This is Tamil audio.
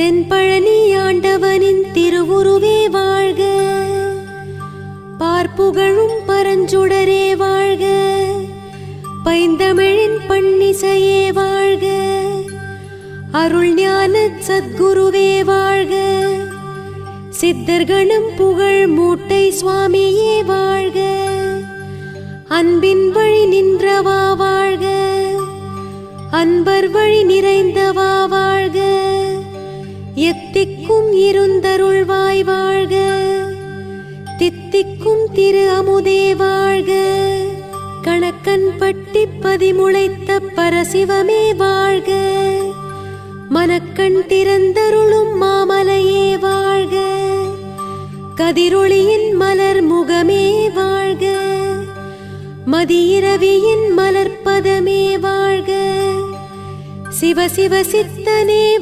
தென்பழனி ஆண்டவனின் திருவுருவே வாழ்க, பார்ப்புகழும் பரஞ்சுடரே வாழ்க, பைந்தமிழின் பன்னிசையே வாழ்க, அருள் ஞான சத்குருவே வாழ்க, சித்தர்களும் புகழ் மூட்டை சுவாமியே வாழ்க, அன்பின் வழி நின்றவா வாழ்க, அன்பர் வழி நிறைந்தவா வாழ்க, எத்திக்கும் இருந்தருள்வாய் வாழ்க, தித்திக்கும் திரு அமுதே வாழ்க, கணக்கன் பட்டி பதிமுளைத்த பரசிவமே வாழ்க, மனக்கண் திறந்தருளும் மாமலையே வாழ்க, கதிரொளியின் மலர் முகமே வாழ்க, மதியிரவியின் மலர்ப்பதமே வாழ்க, சிவ சிவ சித்தனே